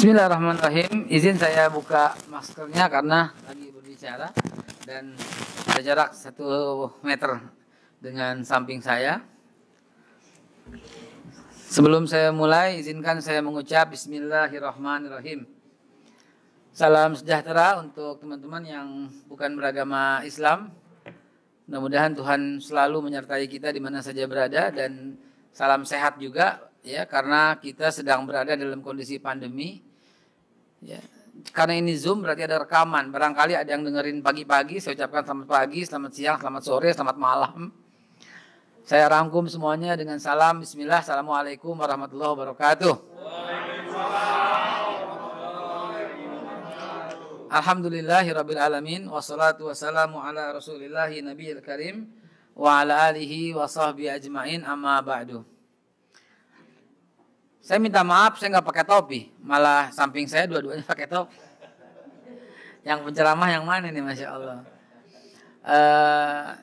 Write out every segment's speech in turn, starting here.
Bismillahirrahmanirrahim. Izin saya buka maskernya karena lagi berbicara dan ada jarak 1 meter dengan samping saya. Sebelum saya mulai, izinkan saya mengucap Bismillahirrahmanirrahim. Salam sejahtera untuk teman-teman yang bukan beragama Islam. Mudah-mudahan Tuhan selalu menyertai kita di mana saja berada, dan salam sehat juga ya, karena kita sedang berada dalam kondisi pandemi. Ya, karena ini Zoom berarti ada rekaman. Barangkali ada yang dengerin pagi-pagi, saya ucapkan selamat pagi, selamat siang, selamat sore, selamat malam. Saya rangkum semuanya dengan salam Bismillah. Assalamualaikum warahmatullahi wabarakatuh. Alhamdulillahirabbil alamin, wassalatu wassalamu ala rasulillahi nabiyil karim wa ala alihi wa sahbihi ajmain, amma ba'du. Saya minta maaf, saya nggak pakai topi, malah samping saya dua-duanya pakai topi. Yang penceramah yang mana nih, Masya Allah.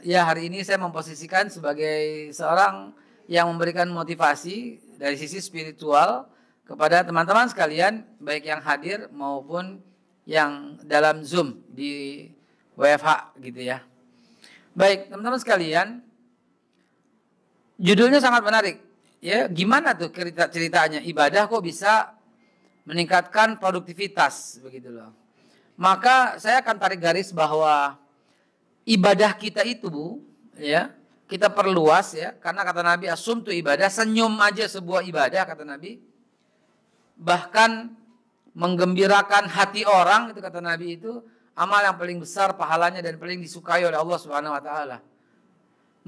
Ya, hari ini saya memposisikan sebagai seorang yang memberikan motivasi dari sisi spiritual kepada teman-teman sekalian, baik yang hadir maupun yang dalam Zoom di WFH gitu ya. Baik, teman-teman sekalian, judulnya sangat menarik. Ya, gimana tuh ceritanya ibadah kok bisa meningkatkan produktivitas begitu loh. Maka saya akan tarik garis bahwa ibadah kita itu ya, kita perluas ya, karena kata Nabi as-sumtu ibadah, senyum aja sebuah ibadah kata Nabi. Bahkan menggembirakan hati orang, itu kata Nabi, itu amal yang paling besar pahalanya dan paling disukai oleh Allah Subhanahu wa taala.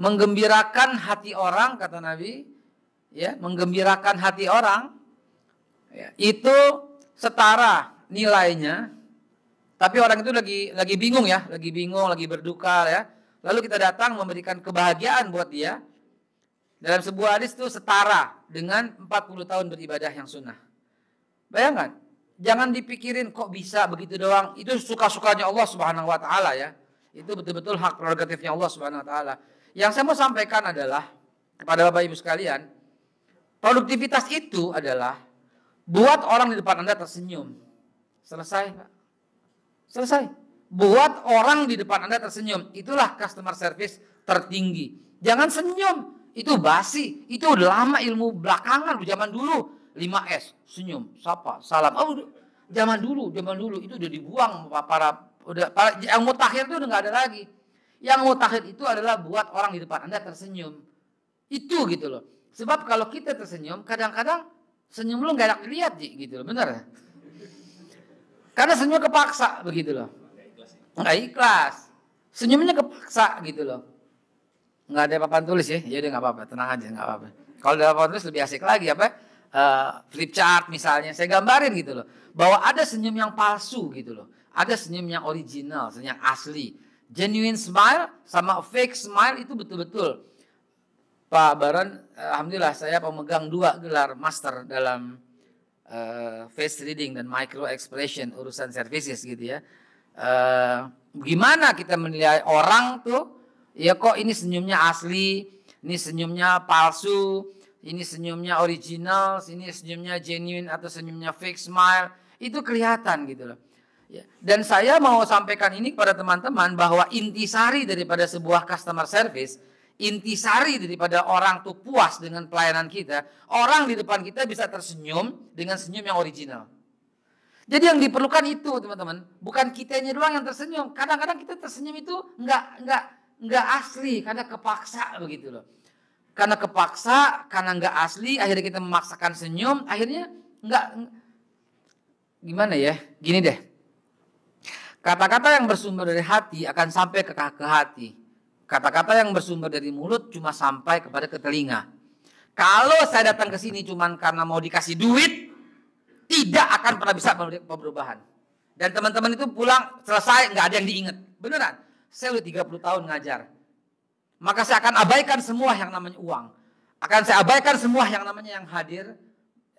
Menggembirakan hati orang kata Nabi, ya, menggembirakan hati orang ya, itu setara nilainya, tapi orang itu lagi bingung ya, lagi bingung, lagi berduka ya, lalu kita datang memberikan kebahagiaan buat dia. Dalam sebuah hadis itu setara dengan 40 tahun beribadah yang sunnah. Bayangkan, jangan dipikirin kok bisa begitu doang, itu suka-sukanya Allah Subhanahu wa taala ya. Itu betul-betul hak prerogatifnya Allah Subhanahu wa taala. Yang saya mau sampaikan adalah kepada Bapak Ibu sekalian, produktivitas itu adalah buat orang di depan Anda tersenyum. Selesai, Pak. Selesai. Buat orang di depan Anda tersenyum. Itulah customer service tertinggi. Jangan senyum. Itu basi. Itu udah lama, ilmu belakangan. Zaman dulu 5S. Senyum, sapa, salam. Oh, zaman dulu itu udah dibuang yang mutakhir itu udah nggak ada lagi. Yang mutakhir itu adalah buat orang di depan Anda tersenyum. Itu gitu loh. Sebab kalau kita tersenyum, kadang-kadang senyum lu gak enak dilihat gitu loh, bener? Karena senyum kepaksa begitu loh. Gak ikhlas. Senyumnya kepaksa gitu loh. Gak ada papan tulis ya, ya udah gak apa-apa, tenang aja, gak apa-apa. Kalau ada papan tulis lebih asik lagi apa? Flip chart misalnya, saya gambarin gitu loh. Bahwa ada senyum yang palsu gitu loh. Ada senyum yang original, senyum yang asli. Genuine smile sama fake smile itu betul-betul. Pak Baron, alhamdulillah saya pemegang 2 gelar master dalam face reading dan micro expression urusan services gitu ya. Gimana kita menilai orang tuh? Ya kok ini senyumnya asli, ini senyumnya palsu, ini senyumnya original, ini senyumnya genuine atau senyumnya fake smile, itu kelihatan gitu loh. Ya. Dan saya mau sampaikan ini kepada teman-teman bahwa intisari daripada sebuah customer service, intisari daripada orang tuh puas dengan pelayanan kita, orang di depan kita bisa tersenyum dengan senyum yang original. Jadi yang diperlukan itu teman-teman, bukan kitanya doang yang tersenyum. Kadang-kadang kita tersenyum itu nggak asli, karena kepaksa begitu loh. Karena kepaksa, karena nggak asli, akhirnya kita memaksakan senyum, akhirnya nggak, gimana ya? Gini deh, kata-kata yang bersumber dari hati akan sampai ke hati. Kata-kata yang bersumber dari mulut cuma sampai kepada ke telinga. Kalau saya datang ke sini cuma karena mau dikasih duit, tidak akan pernah bisa perubahan. Dan teman-teman itu pulang selesai nggak ada yang diingat. Beneran, saya udah 30 tahun ngajar. Maka saya akan abaikan semua yang namanya uang. Akan saya abaikan semua yang namanya yang hadir.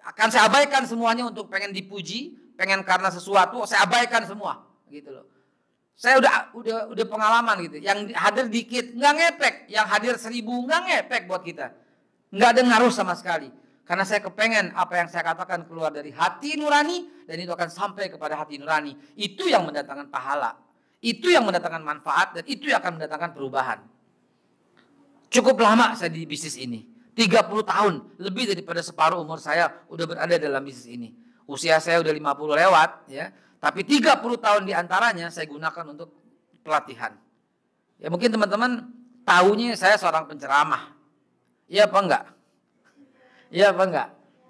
Akan saya abaikan semuanya untuk pengen dipuji, pengen karena sesuatu, saya abaikan semua, gitu loh. Saya udah pengalaman gitu. Yang hadir dikit nggak ngepek, yang hadir 1000 nggak ngepek buat kita. Nggak ada ngaruh sama sekali. Karena saya kepengen apa yang saya katakan keluar dari hati nurani, dan itu akan sampai kepada hati nurani. Itu yang mendatangkan pahala. Itu yang mendatangkan manfaat, dan itu yang akan mendatangkan perubahan. Cukup lama saya di bisnis ini. 30 tahun, lebih daripada separuh umur saya udah berada dalam bisnis ini. Usia saya udah 50 lewat, ya. Tapi 30 tahun diantaranya saya gunakan untuk pelatihan. Ya mungkin teman-teman tahunya saya seorang penceramah. Iya apa enggak? Iya apa enggak?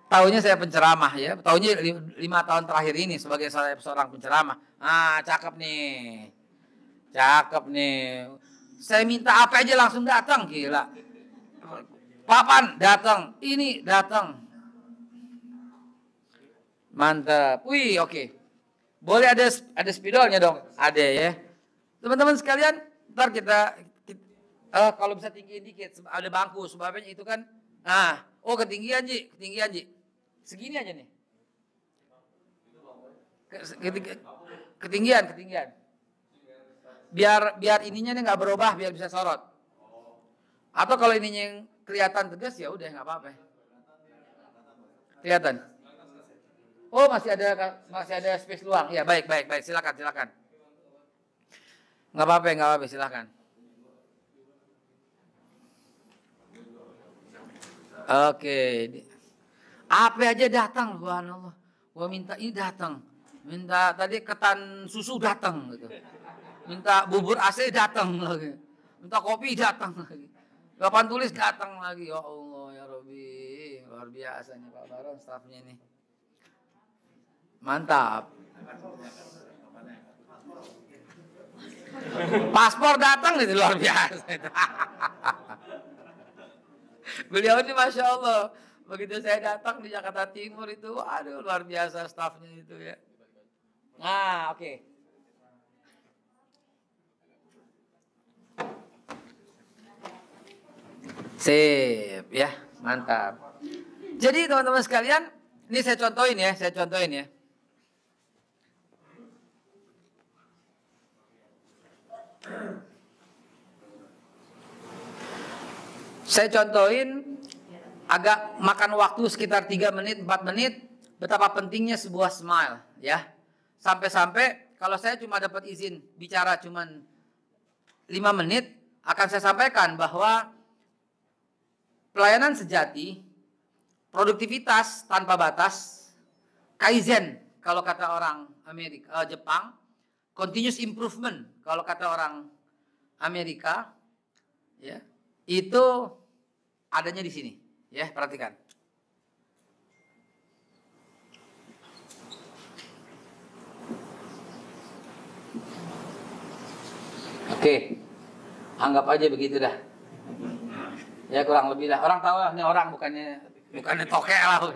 Tahunya saya penceramah ya. Tahunya 5 tahun terakhir ini sebagai seorang penceramah. Ah, cakep nih. Cakep nih. Saya minta apa aja langsung datang, gila. Papan datang, ini datang. Mantap. Wih, oke. Boleh ada spidolnya dong? Ada ya. Teman-teman sekalian, ntar kita kalau bisa tinggiin dikit, ada bangku sebabnya itu kan. Oh ketinggian Ji. Segini aja nih. Ketinggian. Biar ininya nih nggak berubah, biar bisa sorot. Atau kalau ininya yang kelihatan tegas ya udah nggak apa-apa. Kelihatan. Oh masih ada space luang. Ya baik. Silakan. Nggak apa-apa, silakan. Oke. Apa aja datang, subhanallah. Gua minta ini datang. Minta tadi ketan susu datang gitu. Minta bubur AC datang lagi. Minta kopi datang lagi. Papan tulis datang lagi. Ya Allah ya Rabbi. Luar biasa nih Pak Baron, stafnya nih. Mantap. Paspor datang itu luar biasa. Beliau ini Masya Allah. Begitu saya datang di Jakarta Timur itu, aduh luar biasa stafnya itu ya. Nah, oke. Sip, ya, mantap. Jadi teman-teman sekalian, ini saya contohin ya. Saya contohin agak makan waktu sekitar 3 menit, 4 menit, betapa pentingnya sebuah smile, ya. Sampai-sampai kalau saya cuma dapat izin bicara cuma 5 menit, akan saya sampaikan bahwa pelayanan sejati, produktivitas tanpa batas, kaizen kalau kata orang Jepang, continuous improvement kalau kata orang Amerika, ya. Itu adanya di sini, ya, perhatikan. Oke. Anggap aja begitu dah. Ya kurang lebih lah. Orang tahu lah ini orang bukannya tokek lah.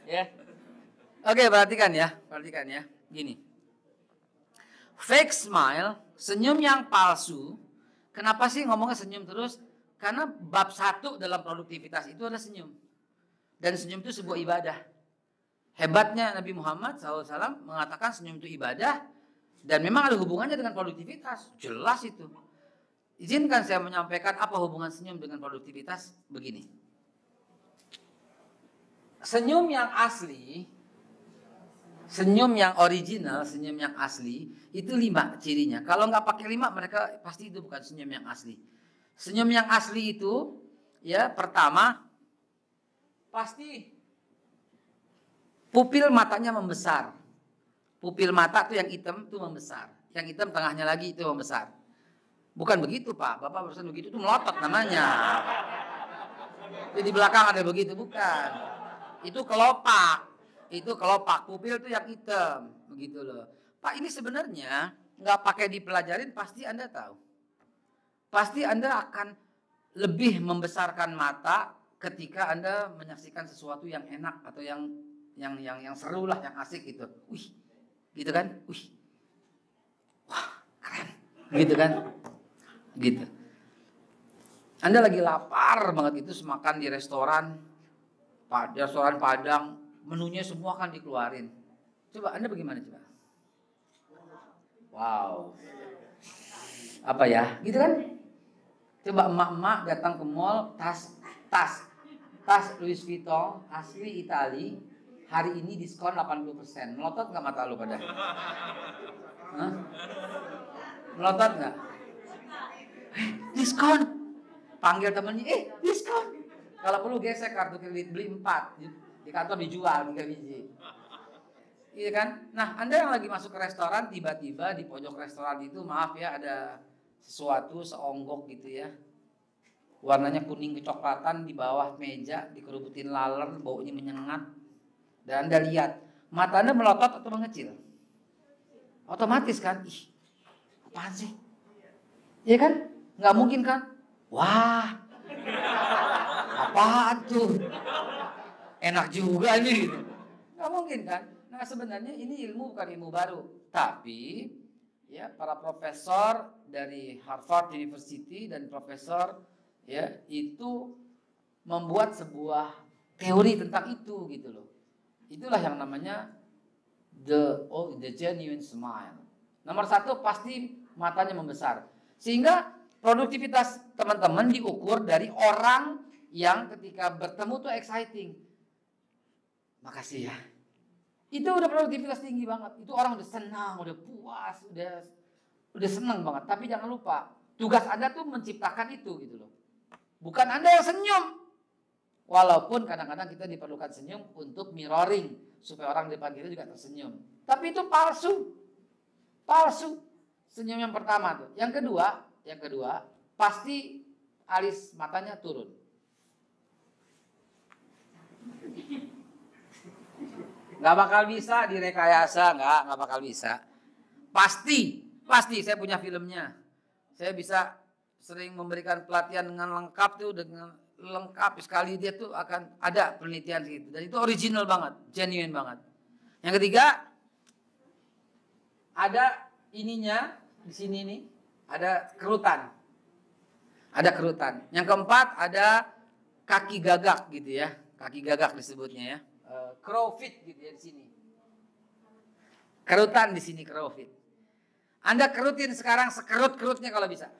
Ya. Oke, perhatikan ya. Gini. Fake smile, senyum yang palsu. Kenapa sih ngomongnya senyum terus? Karena bab 1 dalam produktivitas itu adalah senyum. Dan senyum itu sebuah ibadah. Hebatnya Nabi Muhammad SAW mengatakan senyum itu ibadah. Dan memang ada hubungannya dengan produktivitas. Jelas itu. Izinkan saya menyampaikan apa hubungan senyum dengan produktivitas. Begini. Senyum yang asli, senyum yang original, senyum yang asli, itu 5 cirinya. Kalau nggak pakai 5, mereka pasti itu bukan senyum yang asli. Senyum yang asli itu, ya pertama, pasti pupil matanya membesar. Pupil mata tuh yang hitam tuh membesar. Yang hitam tengahnya lagi itu membesar. Bukan begitu Pak, Bapak barusan begitu itu melotot namanya. Di belakang ada begitu, bukan. Itu kelopak. Pupil itu yang hitam, begitu loh. Pak, ini sebenarnya nggak pakai dipelajarin pasti Anda tahu. Pasti Anda akan lebih membesarkan mata ketika Anda menyaksikan sesuatu yang enak atau yang seru lah, yang asik gitu. Wih, gitu kan? Wih, wah keren, gitu kan? Gitu. Anda lagi lapar banget itu makan di restoran Padang, menunya semua kan dikeluarin. Coba Anda bagaimana coba? Wow. Apa ya? Gitu kan? Coba emak-emak datang ke mall, tas. tas Louis Vuitton asli Itali hari ini diskon 80%. Melotot nggak mata lu pada? Hah? Melotot nggak? Diskon. Panggil temennya, diskon. Kalau perlu gesek kartu kredit, beli 4 di kantor dijual 3 biji. Iya kan? Nah, Anda yang lagi masuk ke restoran, tiba-tiba di pojok restoran itu, maaf ya, ada sesuatu seonggok gitu ya. Warnanya kuning kecoklatan di bawah meja, dikerubutin laler, baunya menyengat. Dan Anda lihat, mata Anda melotot atau mengecil? Otomatis kan? Ih, apaan sih? Iya kan? Nggak mungkin kan? Wah, apaan tuh? Enak juga ini. Nggak mungkin kan? Nah, sebenarnya ini ilmu bukan ilmu baru, tapi ya para profesor dari Harvard University dan profesor ya itu membuat sebuah teori tentang itu gitu loh. Itulah yang namanya the genuine smile. Nomor 1 pasti matanya membesar, sehingga produktivitas teman-teman diukur dari orang yang ketika bertemu tuh exciting. Makasih ya. Itu udah produktivitas tinggi banget. Itu orang udah senang, udah puas, udah senang banget. Tapi jangan lupa, tugas Anda tuh menciptakan itu gitu loh. Bukan Anda yang senyum. Walaupun kadang-kadang kita diperlukan senyum untuk mirroring supaya orang di depan kita juga tersenyum. Tapi itu palsu. Palsu. Senyum yang pertama tuh. Yang kedua, pasti alis matanya turun. Nggak bakal bisa direkayasa, nggak bakal bisa. Pasti saya punya filmnya. Saya bisa sering memberikan pelatihan dengan lengkap tuh, dengan lengkap sekali dia tuh akan ada penelitian gitu. Dan itu original banget, genuine banget. Yang ketiga, ada ininya di sini nih, ada kerutan. Ada kerutan. Yang keempat ada kaki gagak gitu ya, kaki gagak disebutnya ya. Crowfit gitu ya di sini. Kerutan di sini crowfit. Anda kerutin sekarang sekerut-kerutnya kalau bisa.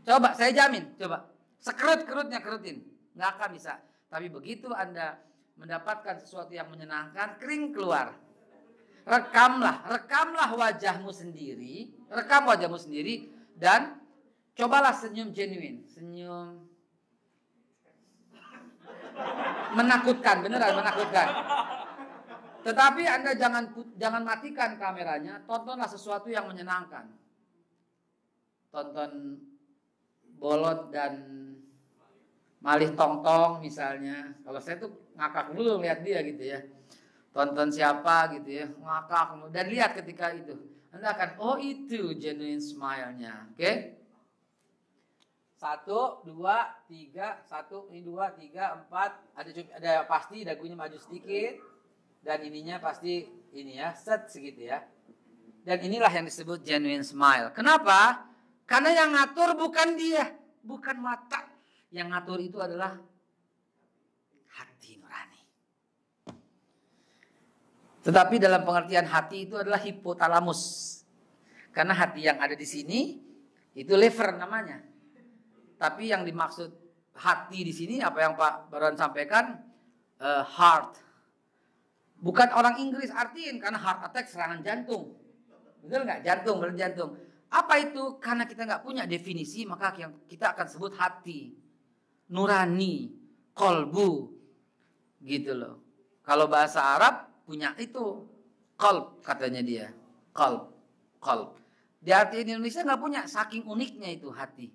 Coba, saya jamin, coba. Sekerut-kerutnya kerutin. Nggak akan bisa. Tapi begitu Anda mendapatkan sesuatu yang menyenangkan, kering keluar. Rekamlah wajahmu sendiri, dan cobalah senyum genuine, senyum menakutkan, beneran menakutkan. Tetapi Anda jangan matikan kameranya, tontonlah sesuatu yang menyenangkan. Tonton Bolot dan Malih Tongtong misalnya. Kalau saya tuh ngakak dulu lihat dia gitu ya. Tonton siapa gitu ya, ngakak. Dan lihat ketika itu, Anda akan, oh itu genuine smile-nya. Oke? 1, 2, 3, 1, 2, 3, 4. Ada pasti dagunya maju sedikit. Dan ininya pasti ini ya, set segitu ya. Dan inilah yang disebut genuine smile. Kenapa? Karena yang ngatur bukan dia, bukan mata. Yang ngatur itu adalah hati nurani. Tetapi dalam pengertian hati itu adalah hipotalamus. Karena hati yang ada di sini itu liver namanya. Tapi yang dimaksud hati di sini apa yang Pak Baron sampaikan, heart. Bukan orang Inggris artiin, karena heart attack serangan jantung. Betul nggak? Jantung, betul jantung. Apa itu? Karena kita nggak punya definisi, maka yang kita akan sebut hati, nurani, kolbu, gitu loh. Kalau bahasa Arab punya itu, kolb katanya dia, kolb. Di arti Indonesia nggak punya, saking uniknya itu hati.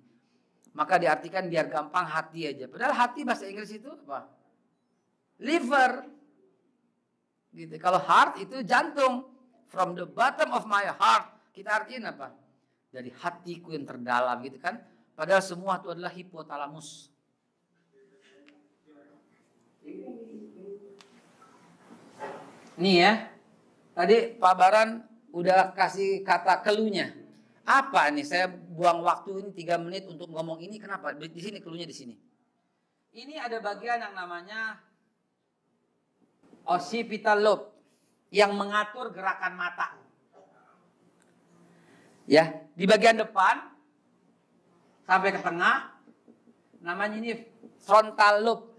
Maka diartikan biar gampang hati aja. Padahal hati bahasa Inggris itu apa? Liver. Gitu. Kalau heart itu jantung. From the bottom of my heart. Kita artiin apa? Dari hatiku yang terdalam gitu kan. Padahal semua itu adalah hipotalamus. Nih ya. Tadi Pak Baran udah kasih kata keluhnya. Apa nih? Saya buang waktu ini 3 menit untuk ngomong ini. Kenapa? Di sini keluhnya di sini. Ini ada bagian yang namanya occipital lobe yang mengatur gerakan mata. Ya, di bagian depan sampai ke tengah namanya ini frontal lobe.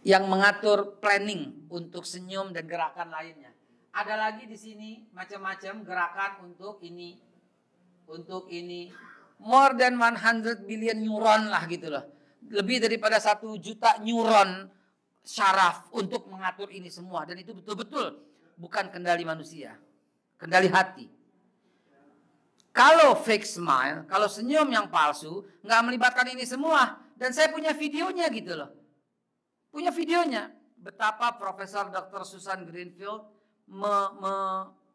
yang mengatur planning untuk senyum dan gerakan lainnya. Ada lagi di sini macam-macam gerakan untuk ini, untuk ini. More than 100 billion neuron lah gitu loh. Lebih daripada 1 juta neuron syaraf untuk mengatur ini semua. Dan itu betul-betul bukan kendali manusia, kendali hati. Kalau fake smile, kalau senyum yang palsu, nggak melibatkan ini semua. Dan saya punya videonya gitu loh. Punya videonya. Betapa Profesor Dr. Susan Greenfield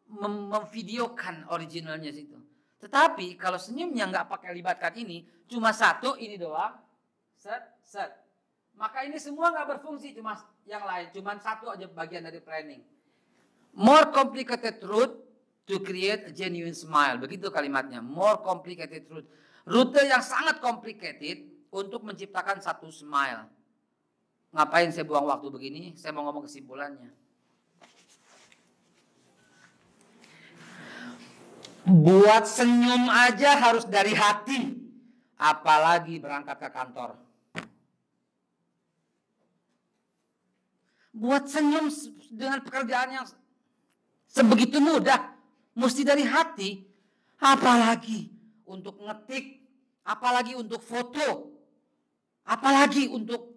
memvideokan originalnya situ. Tetapi kalau senyumnya nggak pakai libatkan ini, cuma satu ini doang, set, set. Maka ini semua nggak berfungsi, cuma yang lain, cuma satu aja bagian dari planning. More complicated route to create a genuine smile. Begitu kalimatnya, more complicated route. Rute yang sangat complicated untuk menciptakan satu smile. Ngapain saya buang waktu begini? Saya mau ngomong kesimpulannya. Buat senyum aja harus dari hati, apalagi berangkat ke kantor. Buat senyum dengan pekerjaan yang sebegitu mudah, mesti dari hati, apalagi untuk ngetik, apalagi untuk foto, apalagi untuk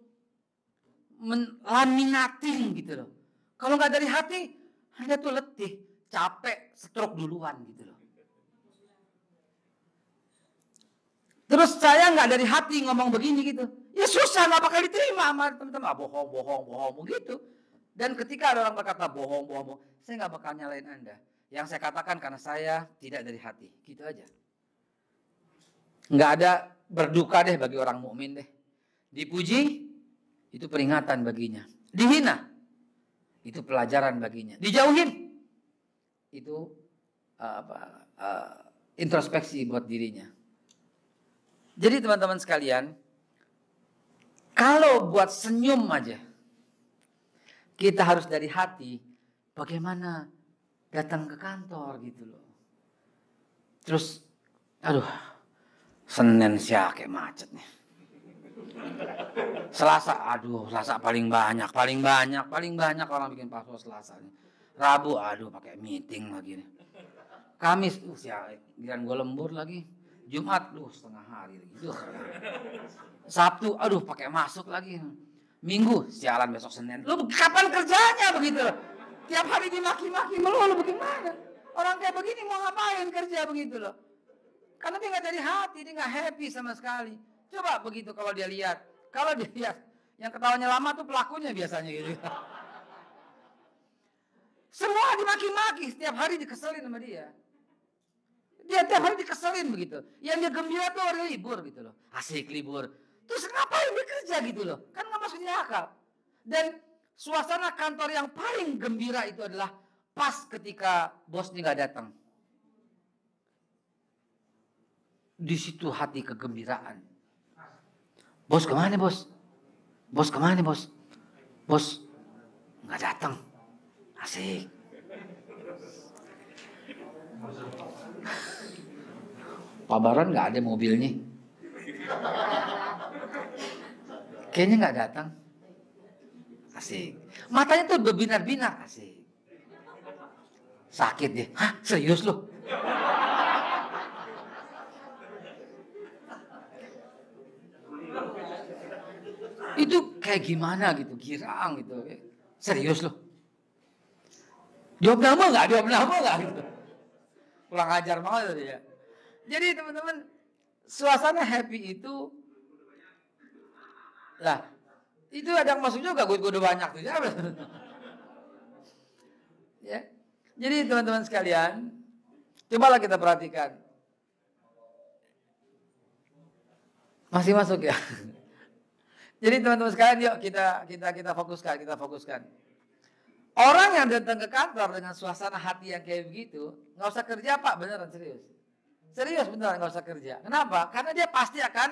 laminating gitu loh. Kalau nggak dari hati, Anda tuh letih, capek, stroke duluan gitu loh. Terus saya nggak dari hati ngomong begini gitu. Ya susah, nggak bakal diterima sama teman-teman. Bohong begitu. Dan ketika ada orang berkata bohong, saya nggak bakal nyalain Anda. Yang saya katakan karena saya tidak dari hati. Gitu aja. Nggak ada berduka deh bagi orang mukmin deh. Dipuji, itu peringatan baginya. Dihina, itu pelajaran baginya. Dijauhin, itu introspeksi buat dirinya. Jadi teman-teman sekalian, kalau buat senyum aja, kita harus dari hati, bagaimana datang ke kantor gitu loh. Terus, aduh, Senin siapa kayak macet nih. Selasa, aduh, Selasa paling banyak orang bikin paspor Selasa nih. Rabu, aduh, pakai meeting lagi nih. Kamis, giliran gue lembur lagi. Jumat, setengah hari lagi. Sabtu, aduh, pakai masuk lagi. Minggu, sialan besok Senin. Lu kapan kerjanya begitu? Tiap hari dimaki-maki melulu, bagaimana? Orang kayak begini mau ngapain kerja begitu loh? Karena dia nggak dari hati, dia nggak happy sama sekali. Coba begitu kalau dia lihat. Kalau dia lihat, yang ketawanya lama tuh pelakunya biasanya gitu. Semua dimaki-maki, setiap hari dikeselin sama dia. Dia tiap hari dikeselin begitu. Yang dia gembira tuh hari libur gitu loh. Asik libur. Terus ngapain dia kerja gitu loh. Kan gak masuk di akal. Dan suasana kantor yang paling gembira itu adalah pas ketika bosnya gak datang. Di situ hati kegembiraan. Bos kemana bos? Bos kemana bos? Bos gak datang. Asik. Pak Baron nggak ada mobilnya, kayaknya nggak datang. Asik. Matanya tuh berbinar-binar. Asik. Sakit dia. Hah, serius loh? Itu kayak gimana gitu, girang gitu. Serius loh? Jawab nama nggak gitu. Kurang ajar banget tadi ya. Jadi teman-teman, suasana happy itu, lah, itu ada yang masuk juga, gue udah banyak tuh. Ya. Jadi teman-teman sekalian, cobalah kita perhatikan. Masih masuk ya. Jadi teman-teman sekalian, yuk kita fokuskan. Orang yang datang ke kantor dengan suasana hati yang kayak begitu, nggak usah kerja Pak, beneran serius. Serius beneran nggak usah kerja. Kenapa? Karena dia pasti akan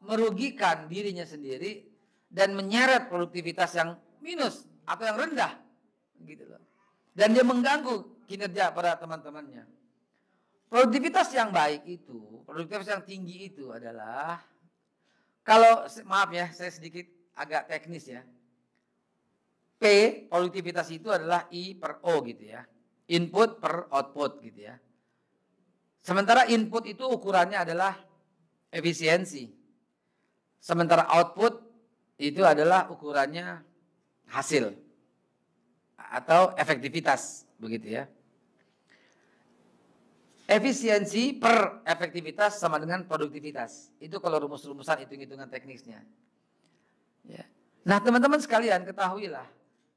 merugikan dirinya sendiri dan menyeret produktivitas yang minus atau yang rendah, gitu loh. Dan dia mengganggu kinerja pada teman-temannya. Produktivitas yang baik itu, produktivitas yang tinggi itu adalah, kalau maaf ya, saya sedikit agak teknis ya. P, produktivitas itu adalah I per O gitu ya. Input per output gitu ya. Sementara input itu ukurannya adalah efisiensi. Sementara output itu adalah ukurannya hasil atau efektivitas begitu ya. Efisiensi per efektivitas sama dengan produktivitas. Itu kalau rumus-rumusan, hitung-hitungan teknisnya. Ya. Nah teman-teman sekalian ketahuilah,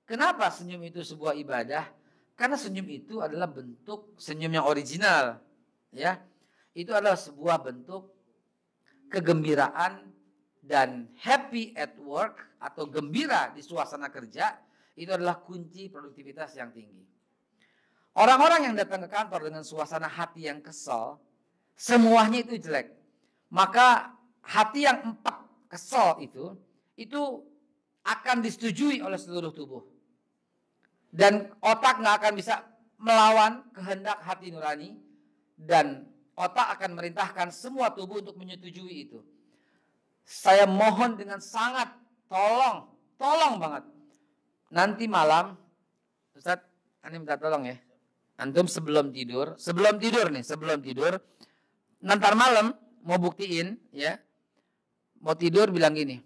kenapa senyum itu sebuah ibadah? Karena senyum itu adalah bentuk senyum yang original. Ya, itu adalah sebuah bentuk kegembiraan dan happy at work atau gembira di suasana kerja. Itu adalah kunci produktivitas yang tinggi. Orang-orang yang datang ke kantor dengan suasana hati yang kesal, semuanya itu jelek. Maka hati yang 4 kesal itu akan disetujui oleh seluruh tubuh. Dan otak nggak akan bisa melawan kehendak hati nurani. Dan otak akan merintahkan semua tubuh untuk menyetujui itu. Saya mohon dengan sangat, tolong banget. Nanti malam, Ustaz, ini minta tolong ya. Antum sebelum tidur, nanti malam mau buktiin ya, mau tidur bilang gini,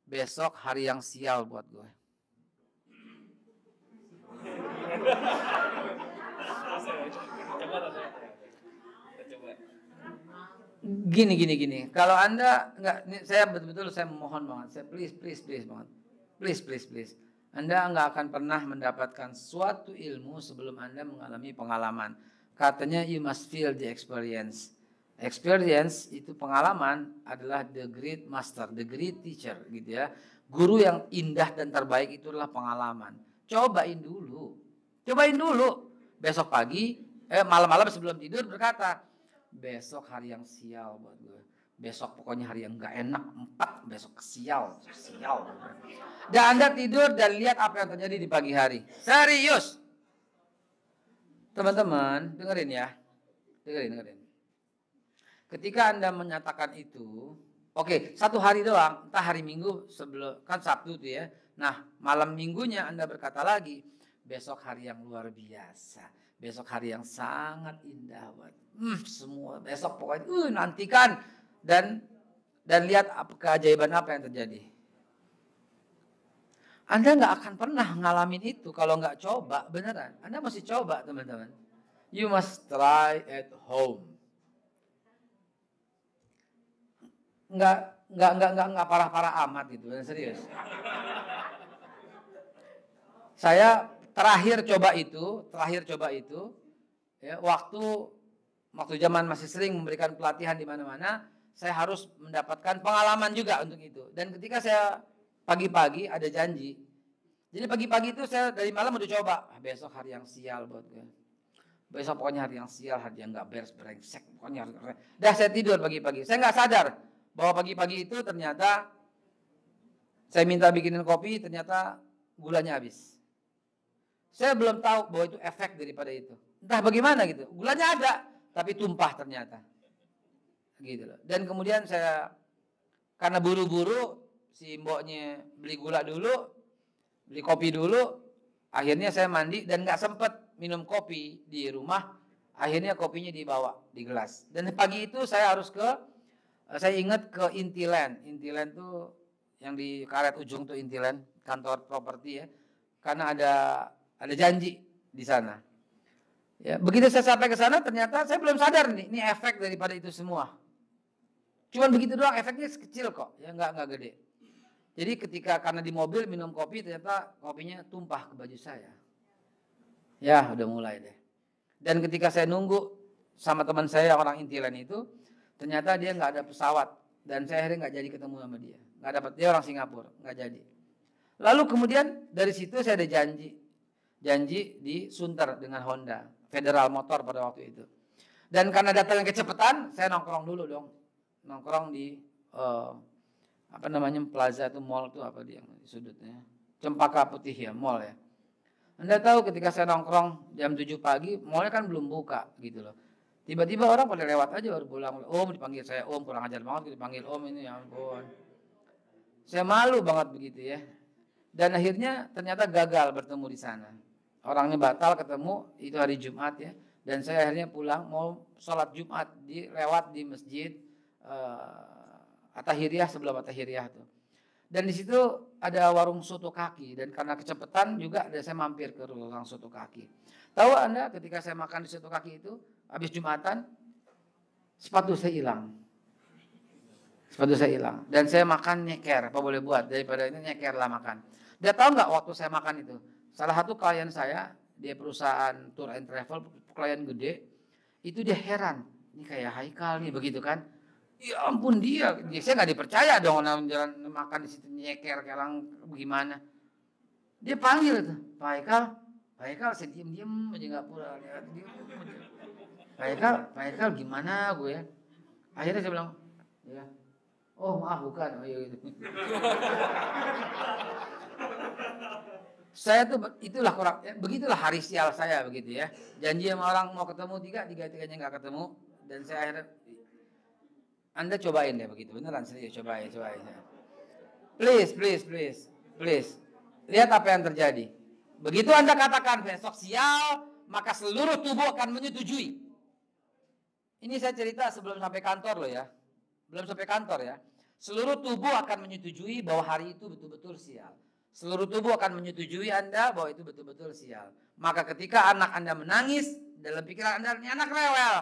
besok hari yang sial buat gue. Gini. Kalau Anda nggak, saya betul-betul saya mohon banget, saya please banget, please. Anda nggak akan pernah mendapatkan suatu ilmu sebelum Anda mengalami pengalaman. Katanya you must feel the experience. Experience itu pengalaman adalah the great master, the great teacher gitu ya. Guru yang indah dan terbaik itulah pengalaman. Cobain dulu. Besok pagi, malam-malam sebelum tidur berkata, besok hari yang sial buat gue. Besok pokoknya hari yang gak enak, 4, besok sial. Dan Anda tidur dan lihat apa yang terjadi di pagi hari. Serius. Teman-teman, dengerin ya. Dengerin. Ketika Anda menyatakan itu, oke, 1 hari doang, entah hari Minggu sebelum, kan Sabtu tuh ya. Nah, malam Minggunya Anda berkata lagi, besok hari yang luar biasa. Besok hari yang sangat indah buat semua. Besok pokoknya nantikan. Dan lihat keajaiban apa yang terjadi. Anda nggak akan pernah ngalamin itu kalau nggak coba, beneran. Anda mesti coba, teman-teman. You must try at home. Nggak parah-parah amat gitu, serius. Saya terakhir coba itu, ya, waktu zaman masih sering memberikan pelatihan di mana-mana. Saya harus mendapatkan pengalaman juga untuk itu. Dan ketika saya pagi-pagi ada janji. Jadi pagi-pagi itu saya dari malam udah coba. Besok hari yang sial buat gue. Besok pokoknya hari yang sial, hari yang gak beres, brengsek. Pokoknya dah saya tidur pagi-pagi. Saya gak sadar bahwa pagi-pagi itu ternyata saya minta bikinin kopi, ternyata gulanya habis. Saya belum tahu bahwa itu efek daripada itu. Entah bagaimana gitu. Gulanya ada, tapi tumpah ternyata. Gitu loh. Dan kemudian saya karena buru-buru si mboknya beli gula dulu, beli kopi dulu, akhirnya saya mandi dan nggak sempet minum kopi di rumah. Akhirnya kopinya dibawa di gelas. Dan pagi itu saya ingat ke Intiland. Intiland tuh yang di Karet Ujung tuh Intiland, kantor properti ya. Karena ada janji di sana. Ya, begitu saya sampai ke sana ternyata saya belum sadar nih, ini efek daripada itu semua. Cuman begitu doang, efeknya kecil kok, ya nggak gede. Jadi ketika karena di mobil minum kopi, ternyata kopinya tumpah ke baju saya. Ya udah mulai deh. Dan ketika saya nunggu sama teman saya orang Intiland itu, ternyata dia nggak ada pesawat dan saya akhirnya nggak jadi ketemu sama dia. Nggak dapat, dia orang Singapura, nggak jadi. Lalu kemudian dari situ saya ada janji di Sunter dengan Honda, Federal Motor pada waktu itu. Dan karena datang kecepatan, saya nongkrong dulu dong. Nongkrong di plaza itu, mall itu apa di sudutnya, Cempaka Putih ya, mall ya. Anda tahu ketika saya nongkrong jam 7 pagi, mallnya kan belum buka gitu loh. Tiba-tiba orang pada lewat aja baru pulang. Om, dipanggil saya om, kurang ajar banget dipanggil om ini, ya ampun. Saya malu banget begitu ya. Dan akhirnya ternyata gagal bertemu di sana. Orangnya batal ketemu itu hari Jumat ya. Dan saya akhirnya pulang mau sholat Jumat lewat di masjid At-Tahiriyah, sebelum At-Tahiriyah tuh. Dan di situ ada warung soto kaki, dan karena kecepatan juga saya mampir ke warung soto kaki. Tahu Anda ketika saya makan di soto kaki itu habis Jumatan, sepatu saya hilang. Sepatu saya hilang dan saya makan nyeker, apa boleh buat, daripada ini nyeker lah makan. Dia tahu nggak waktu saya makan itu? Salah satu klien saya, dia perusahaan tour and travel, klien gede, itu dia heran, ini kayak Haikal nih begitu kan? Ya ampun dia saya nggak dipercaya dong orang jalan makan di situ nyeker kerang gimana? Dia panggil itu, Pak Haikal, saya diem aja nggak pura. Pak Haikal gimana gue ya? Akhirnya saya bilang, ya, oh maaf bukan, oh iya gitu. Saya tuh itulah kurang, begitulah hari sial saya begitu ya. Janji sama orang mau ketemu tiga-tiganya nggak ketemu, dan saya akhirnya, Anda cobain deh begitu, beneran serius cobain. Please. Lihat apa yang terjadi. Begitu Anda katakan besok sial, maka seluruh tubuh akan menyetujui. Ini saya cerita sebelum sampai kantor loh ya. Belum sampai kantor ya. Seluruh tubuh akan menyetujui bahwa hari itu betul-betul sial. Seluruh tubuh akan menyetujui Anda bahwa itu betul-betul sial. Maka ketika anak Anda menangis, dalam pikiran Anda, ini anak rewel.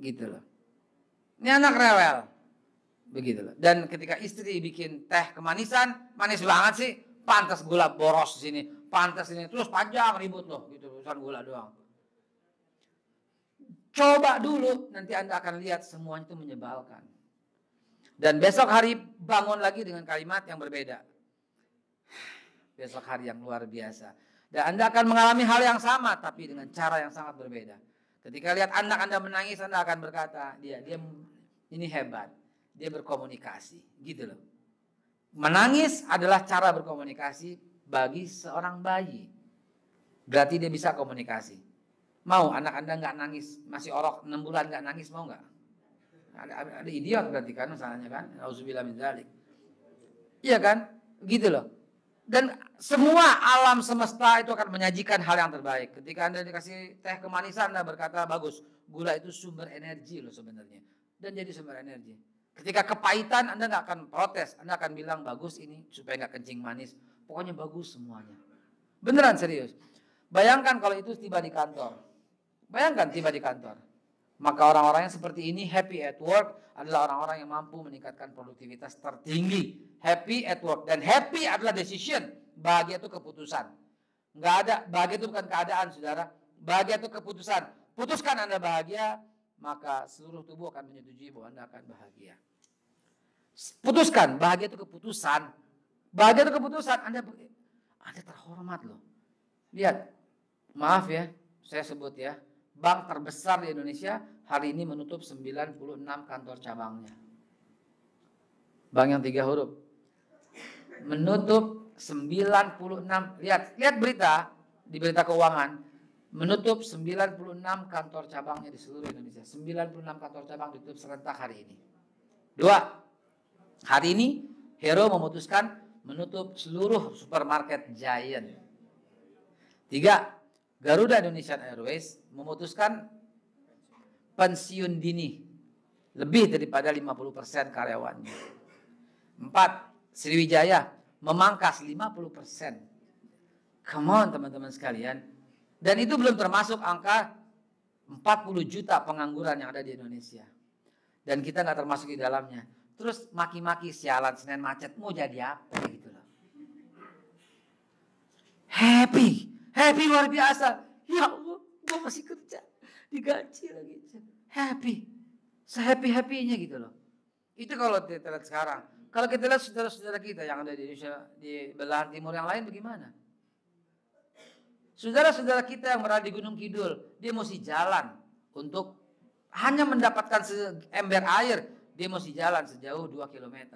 Gitu loh. Ini anak rewel. Begitu loh. Dan ketika istri bikin teh kemanisan, manis banget sih, pantas gula boros di sini, pantas ini, terus panjang ribut loh, gitu, urusan gula doang. Coba dulu, nanti Anda akan lihat semuanya itu menyebalkan. Dan besok hari bangun lagi dengan kalimat yang berbeda. Besok hari yang luar biasa. Dan Anda akan mengalami hal yang sama, tapi dengan cara yang sangat berbeda. Ketika lihat anak Anda menangis, Anda akan berkata, dia ini hebat. Dia berkomunikasi, gitu loh. Menangis adalah cara berkomunikasi bagi seorang bayi. Berarti dia bisa komunikasi. Mau anak Anda nggak nangis, masih orok 6 bulan nggak nangis, mau nggak? Ada idiot berarti kan, misalnya kan? Auzubillah min dzalik. Iya kan? Gitu loh. Dan semua alam semesta itu akan menyajikan hal yang terbaik. Ketika Anda dikasih teh kemanisan, Anda berkata bagus. Gula itu sumber energi loh sebenarnya. Dan jadi sumber energi. Ketika kepahitan, Anda nggak akan protes. Anda akan bilang bagus ini supaya nggak kencing manis. Pokoknya bagus semuanya. Beneran serius. Bayangkan kalau itu tiba di kantor. Bayangkan tiba di kantor. Maka orang-orang yang seperti ini happy at work adalah orang-orang yang mampu meningkatkan produktivitas tertinggi. Happy at work. Dan happy adalah decision. Bahagia itu keputusan. Nggak ada, bahagia itu bukan keadaan, saudara. Bahagia itu keputusan. Putuskan Anda bahagia, maka seluruh tubuh akan menyetujui bahwa Anda akan bahagia. Putuskan, bahagia itu keputusan. Bahagia itu keputusan. Anda terhormat loh. Lihat, maaf ya, saya sebut ya. Bank terbesar di Indonesia hari ini menutup 96 kantor cabangnya. Bank yang 3 huruf. Menutup 96. Lihat berita di berita keuangan. Menutup 96 kantor cabangnya di seluruh Indonesia. 96 kantor cabang ditutup serentak hari ini. 2. Hari ini Hero memutuskan menutup seluruh supermarket Giant. 3. Garuda Indonesian Airways memutuskan pensiun dini lebih daripada 50% karyawannya. 4. Sriwijaya memangkas 50%. Come on teman-teman sekalian. Dan itu belum termasuk angka 40 juta pengangguran yang ada di Indonesia. Dan kita nggak termasuk di dalamnya. Terus maki-maki sialan Senin macet mau jadi apa gitu loh. Happy luar biasa. Ya Allah, gue masih kerja, digaji lagi. Happy, sehappy-happynya gitu loh. Itu kalau kita lihat sekarang. Kalau kita lihat saudara-saudara kita yang ada di Indonesia, di belahan timur yang lain bagaimana? Saudara-saudara kita yang berada di Gunung Kidul, dia mesti jalan untuk hanya mendapatkan seember air, dia mesti jalan sejauh 2 km.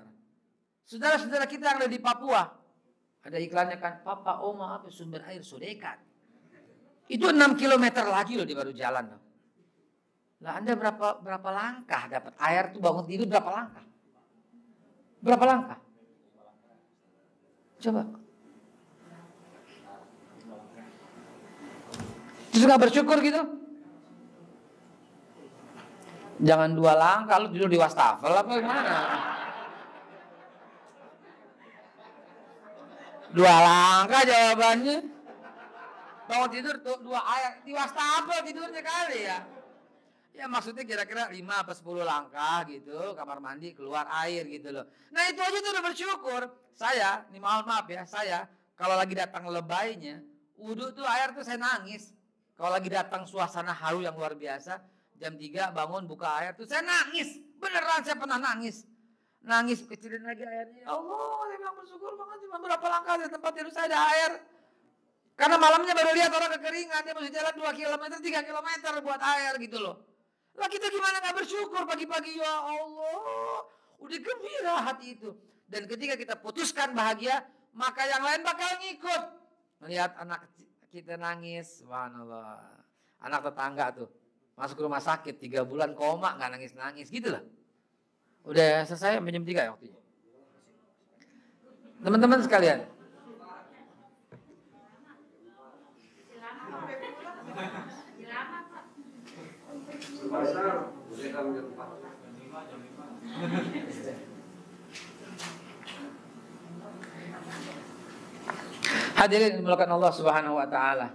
Saudara-saudara kita yang ada di Papua, ada iklannya kan, Papa, Oma, apa sumber air so dekat. Itu 6 km lagi loh dia baru jalan loh. Lah Anda berapa langkah dapat air tuh bangun tidur berapa langkah? Berapa langkah? Coba. Terus gak bersyukur gitu? Jangan 2 langkah, lu tidur di wastafel apa gimana? 2 langkah jawabannya. Bangun tidur tuh 2 ayat di wastafel tidurnya kali ya. Ya maksudnya kira-kira 5 apa 10 langkah gitu, kamar mandi keluar air gitu loh. Nah itu aja tuh udah bersyukur. Saya, nih maaf ya, saya kalau lagi datang lebaynya, wudhu tuh air tuh saya nangis. Kalau lagi datang suasana haru yang luar biasa, jam 3 bangun buka air tuh saya nangis. Beneran saya pernah nangis. Nangis kecilin lagi airnya. Ya Allah, saya bilang bersyukur banget cuma berapa langkah dari tempat tidur saya ada air. Karena malamnya baru lihat orang kekeringan, dia mesti jalan 2 km, 3 km buat air gitu loh. Lah kita gimana gak bersyukur pagi-pagi, ya Allah. Udah gembira hati itu. Dan ketika kita putuskan bahagia, maka yang lain bakal ngikut. Melihat anak kita nangis, subhanallah. Anak tetangga tuh, masuk ke rumah sakit 3 bulan koma, gak nangis-nangis gitu lah. Udah selesai jam 3 ya waktunya. Teman-teman sekalian. Hadirin dimulakan Allah Subhanahu wa taala.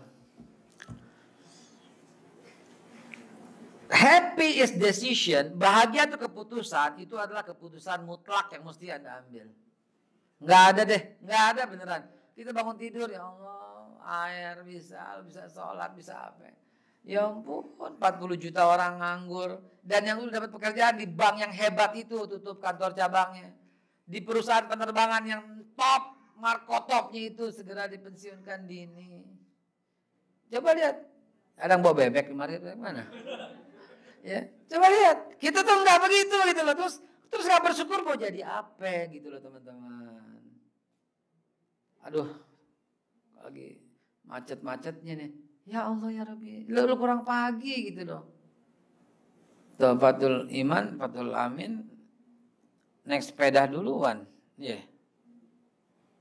Happy is decision, bahagia itu keputusan, itu adalah keputusan mutlak yang mesti Anda ambil. Enggak ada deh, enggak ada beneran. Kita bangun tidur, ya Allah, air bisa sholat, bisa apa. Ya ampun, 40 juta orang nganggur. Dan yang udah dapat pekerjaan di bank yang hebat itu, tutup kantor cabangnya. Di perusahaan penerbangan yang top, markotopnya itu segera dipensiunkan dini. Coba lihat, ada yang bawa bebek kemarin, mana? Ya, coba lihat, kita tuh nggak begitu gitu loh. Terus nggak bersyukur mau jadi apa gitu loh teman-teman. Aduh, lagi macet-macetnya nih. Ya Allah ya Rabbi, lu kurang pagi gitu loh. Tuh Fatul Iman, Fatul Amin, naik sepeda duluan. Yeah.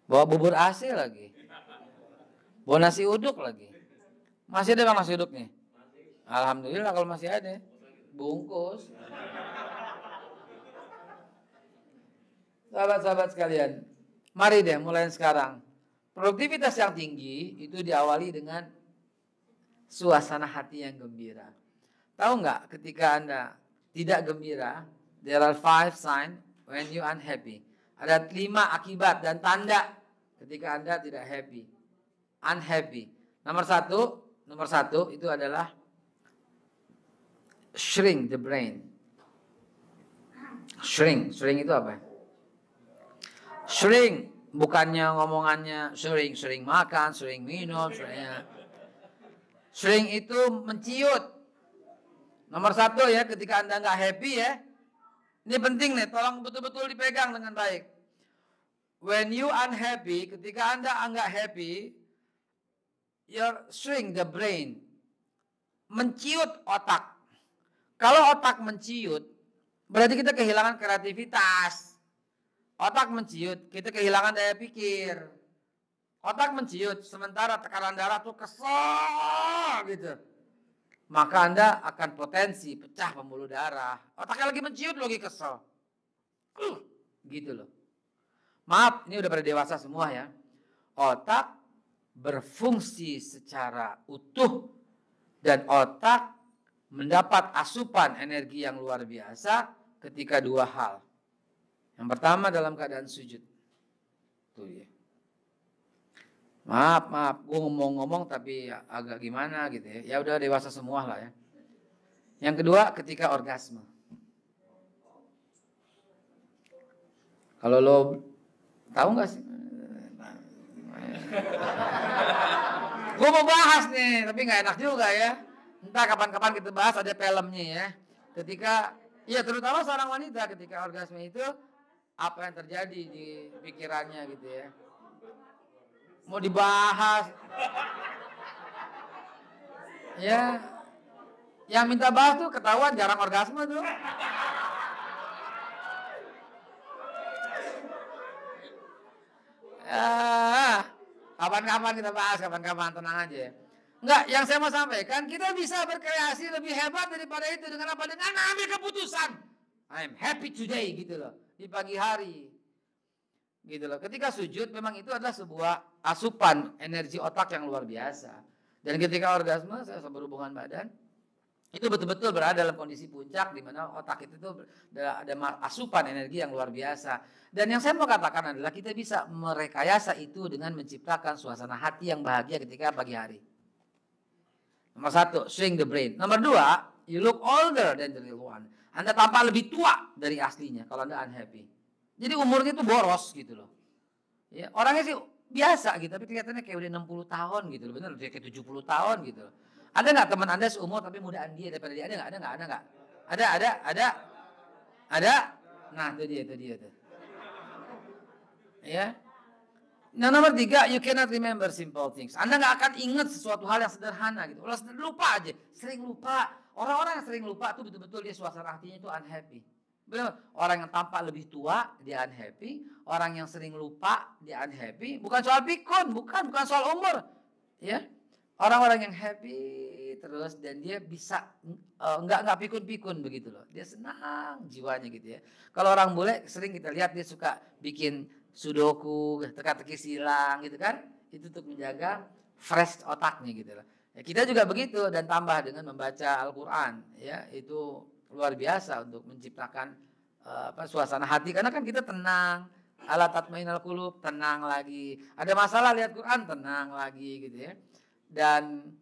Bawa bubur AC lagi. Bawa nasi uduk lagi. Masih ada bang nasi uduk nih? Alhamdulillah kalau masih ada. Bungkus. Sahabat-sahabat sekalian, mari deh mulai sekarang. Produktivitas yang tinggi itu diawali dengan suasana hati yang gembira. Tahu nggak ketika Anda tidak gembira, there are 5 signs when you unhappy. Ada 5 akibat dan tanda ketika Anda tidak happy. Unhappy. Nomor satu itu adalah shrink the brain. Shrink itu apa? Shrink bukannya ngomongannya sering makan, sering minum, sering itu menciut. Nomor 1 ya, ketika Anda nggak happy ya, ini penting nih, tolong betul-betul dipegang dengan baik. When you unhappy, ketika Anda nggak happy, you're shrink the brain, menciut otak. Kalau otak menciut, berarti kita kehilangan kreativitas. Otak menciut, kita kehilangan daya pikir. Otak menciut, sementara tekanan darah tuh kesel gitu. Maka Anda akan potensi pecah pembuluh darah. Otaknya lagi menciut, lagi kesel. Gitu loh. Maaf, ini udah pada dewasa semua ya. Otak berfungsi secara utuh dan otak mendapat asupan energi yang luar biasa ketika 2 hal. Yang pertama dalam keadaan sujud. Tuh ya. Maaf, gue ngomong tapi agak gimana gitu ya. Ya udah dewasa semua lah ya. Yang kedua ketika orgasme. Kalau lo tahu nggak sih? Gue mau bahas nih, tapi nggak enak juga ya. Entah kapan-kapan kita bahas, ada filmnya ya. Ketika, ya terutama seorang wanita ketika orgasme itu apa yang terjadi di pikirannya gitu ya. Mau dibahas. Ya, yang minta bahas tuh ketahuan jarang orgasme tuh. Ah, kapan-kapan kita bahas, kapan-kapan, tenang aja ya. Enggak, yang saya mau sampaikan, kita bisa berkreasi lebih hebat daripada itu dengan apa? Dengan ambil keputusan. I'm happy today gitu loh, di pagi hari. Gitu loh. Ketika sujud memang itu adalah sebuah asupan energi otak yang luar biasa. Dan ketika orgasme, saya berhubungan badan, itu betul-betul berada dalam kondisi puncak di mana otak itu tuh ada asupan energi yang luar biasa. Dan yang saya mau katakan adalah kita bisa merekayasa itu dengan menciptakan suasana hati yang bahagia ketika pagi hari. Nomor satu, swing the brain. Nomor dua, you look older than the real one. Anda tampak lebih tua dari aslinya kalau Anda unhappy. Jadi umurnya itu boros gitu loh. Ya, orangnya sih biasa gitu, tapi kelihatannya kayak udah 60 tahun gitu loh. Bener, kayak 70 tahun gitu loh. Ada nggak teman Anda seumur tapi mudaan dia daripada dia? Ada nggak? Ada nggak? Ada nggak? Ada. Nah, itu dia tuh. Ya. Nah, nomor tiga, you cannot remember simple things. Anda nggak akan ingat sesuatu hal yang sederhana gitu. Kalau lupa aja, sering lupa. Orang-orang yang sering lupa itu betul-betul dia suasana hatinya itu unhappy. Benar. Orang yang tampak lebih tua dia unhappy. Orang yang sering lupa dia unhappy. Bukan soal pikun, bukan soal umur. Ya, orang-orang yang happy terus dan dia bisa nggak pikun-pikun begitu loh. Dia senang jiwanya gitu ya. Kalau orang bule sering kita lihat dia suka bikin sudoku, teka-teki silang gitu kan. Itu untuk menjaga fresh otaknya gitu loh. Ya, kita juga begitu dan tambah dengan membaca Al-Qur'an ya, itu luar biasa untuk menciptakan suasana hati karena kan kita tenang. Ala tatmainal qulub, tenang lagi. Ada masalah lihat Quran, tenang lagi gitu ya. Dan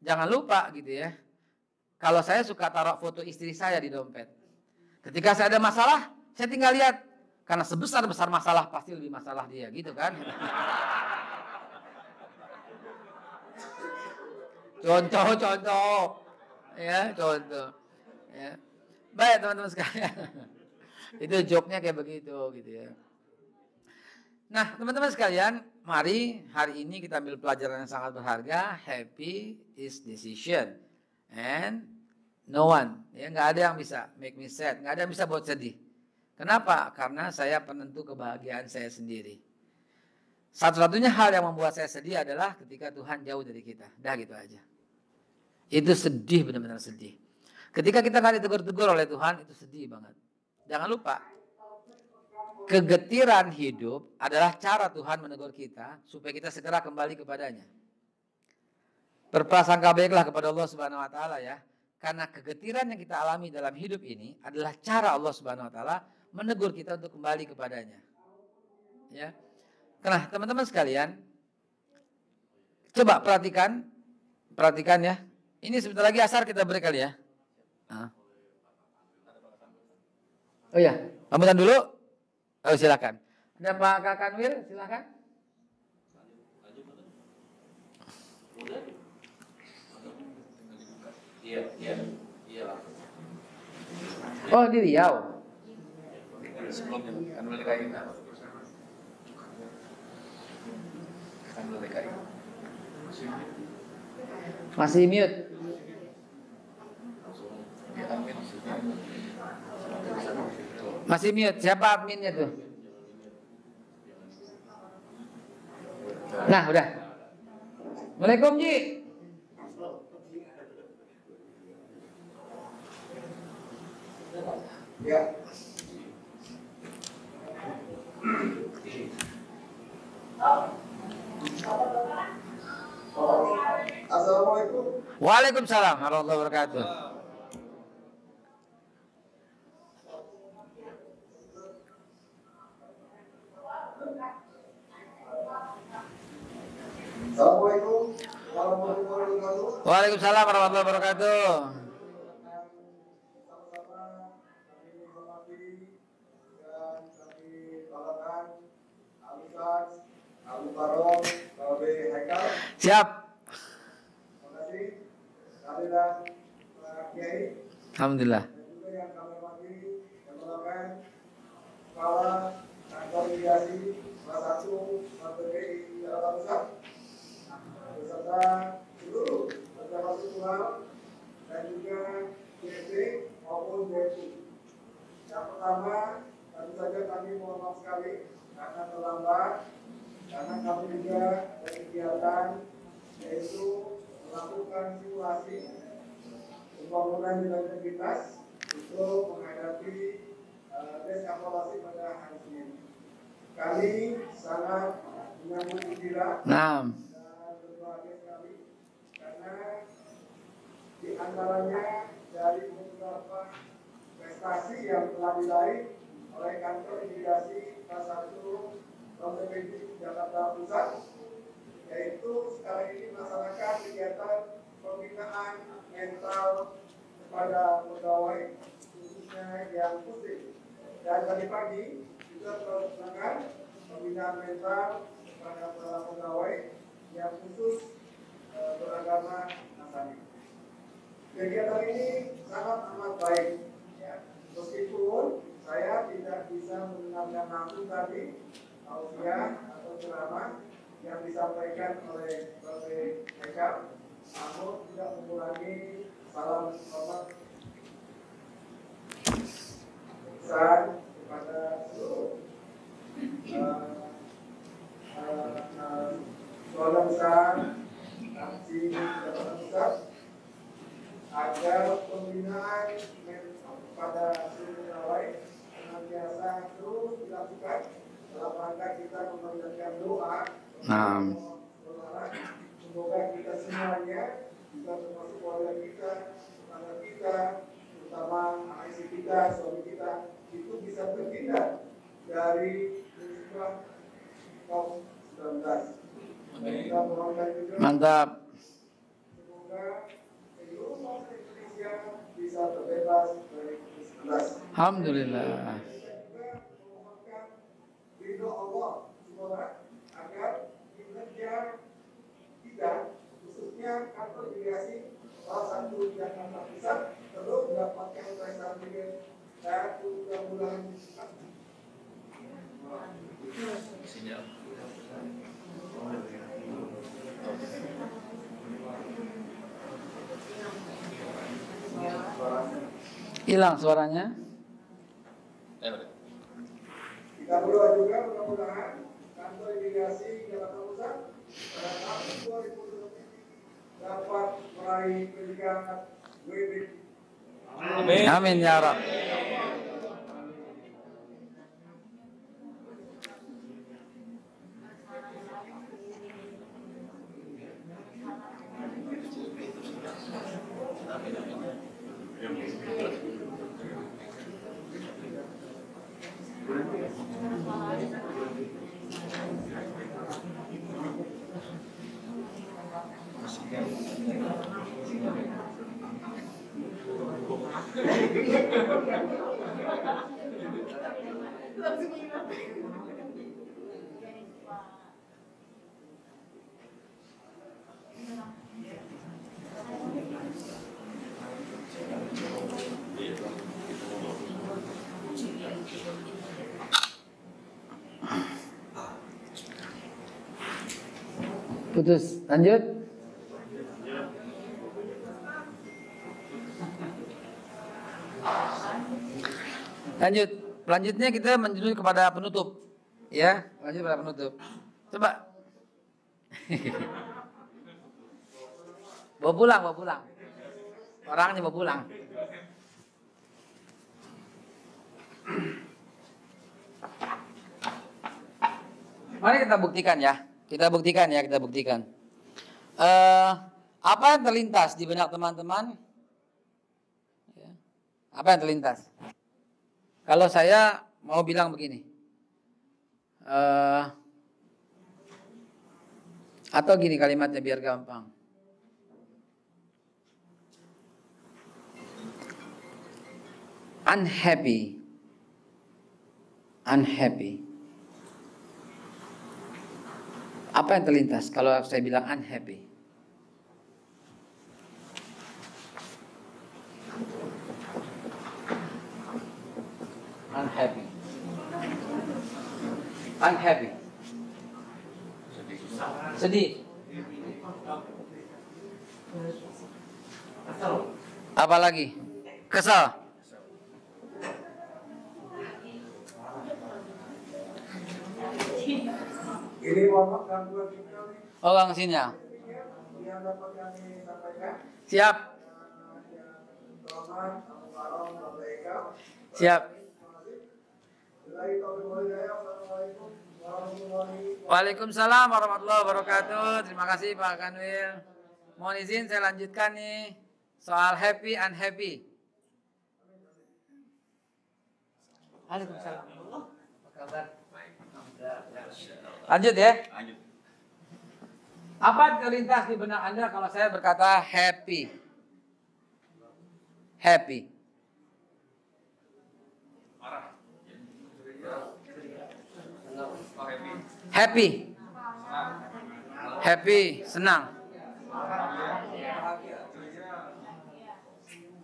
jangan lupa gitu ya. Kalau saya suka taruh foto istri saya di dompet. Ketika saya ada masalah, saya tinggal lihat. Karena sebesar-besar masalah pasti lebih masalah dia gitu kan. Contoh. Ya, contoh. Ya. Baik teman-teman sekalian. Itu joke-nya kayak begitu gitu ya. Nah, teman-teman sekalian, mari hari ini kita ambil pelajaran yang sangat berharga. Happy is decision and no one, ya nggak ada yang bisa make me sad, nggak ada yang bisa buat sedih. Kenapa? Karena saya penentu kebahagiaan saya sendiri. Satu-satunya hal yang membuat saya sedih adalah ketika Tuhan jauh dari kita. Dah gitu aja. Itu sedih, benar-benar sedih. Ketika kita nggak ditegur-tegur oleh Tuhan, itu sedih banget. Jangan lupa, kegetiran hidup adalah cara Tuhan menegur kita supaya kita segera kembali kepadanya. Berprasangka baiklah kepada Allah Subhanahu wa taala ya. Karena kegetiran yang kita alami dalam hidup ini adalah cara Allah Subhanahu wa taala menegur kita untuk kembali kepadanya. Ya. Nah, teman-teman sekalian, coba perhatikan ya. Ini sebentar lagi asar kita break kali ya. Oh ya, pamitan dulu. Oh, silakan. Ada Pak Kakanwil, silakan. Iya. Oh, di Riau. Sebelumnya Kanwil DKI. Kanwil DKI. Masih mute. Masih mute. Siapa adminnya tuh? Nah, udah. Waalaikumsalam, Ji. Ya. Assalamualaikum. Waalaikumsalam warahmatullahi wabarakatuh. Assalamualaikum warahmatullahi wabarakatuh. Waalaikumsalam warahmatullahi wabarakatuh. Sama-sama kami menghormati dan kami banggakan Al-Ustaz Al-Mukarram KB Haikal. Siap. Terima kasih kehadiran Pak Kiai. Alhamdulillah. Dan juga yang kami hormati dan banggakan Kepala Kantor Imigrasi Salah Satu Menteri Jakarta Pusat beserta seluruh pejabat struktural dan juga DSD maupun DSU. Yang pertama, tentu saja kami mohon maaf sekali karena terlambat karena kami juga ada kegiatan yaitu melakukan simulasi pembangunan integritas untuk menghadapi deeskalasi pada hari Senin. Kami sangat menyambut gembira dan berbahagia sekali karena di antaranya dari beberapa prestasi yang telah diraih oleh kantor imigrasi kelas 1 Provinsi Jakarta Pusat, yaitu sekarang ini melaksanakan kegiatan pembinaan mental kepada pegawai khususnya yang muslim. Dan tadi pagi juga melaksanakan pembinaan mental kepada para pegawai yang khusus beragama Nasrani. Kegiatan ini sangat amat baik, ya. Meskipun saya tidak bisa mendengarkan langsung tadi tausiah atau ceramah yang disampaikan oleh Bapak Eka, namun tidak mengurangi salam hormat besar kepada seluruh keluarga besar Aksi Jakarta Pusat agar pembinaan kepada seluruh pegawai senantiasa terus dilakukan dalam rangka kita memanjatkan doa. Semoga kita semuanya, juga termasuk keluarga kita, tetangga kita, terutama istri kita, suami kita, itu bisa terhindar dari musibah COVID-19. Kita mohonkan juga. Mantap. Semoga seluruh bangsa Indonesia bisa terbebas dari COVID-19. Alhamdulillah. Ridho Allah Subhanahu agar kinerja kita, khususnya kantor imigrasi salah satu Jakarta Pusat, terus mendapatkan prestasi dan mudah-mudahan hilang suaranya. Kita berdoa juga mudah-mudahan kantor imigrasi Jakarta Pusat pada tahun 2020 dapat meraih predikat WB. Amin. Amin ya Rabb. Putus, lanjut. Lanjut. Selanjutnya kita menuju kepada penutup. Ya, lanjut pada penutup. Coba. Bawa pulang, bawa pulang. Orangnya bawa pulang. Mari kita buktikan ya. Kita buktikan. Apa yang terlintas di benak teman-teman? Apa yang terlintas? Kalau saya mau bilang begini, atau gini kalimatnya biar gampang. Unhappy. Apa yang terlintas kalau saya bilang unhappy? Unhappy. Sedih. Apa lagi? Kesal. Ini mohon gangguan sinyal nih. Oh, gang sinyal. Yang dapat kami sampaikan. Siap. Selamat malam, Bapak Eka. Siap. Waalaikumsalam warahmatullahi wabarakatuh. Terima kasih Pak Kanwil. Mohon izin saya lanjutkan nih soal happy unhappy. Waalaikumsalam. Apa kabar? Lanjut ya. Lanjut. Apa terlintas di benak Anda kalau saya berkata happy? Happy. Marah. Happy. Happy, senang.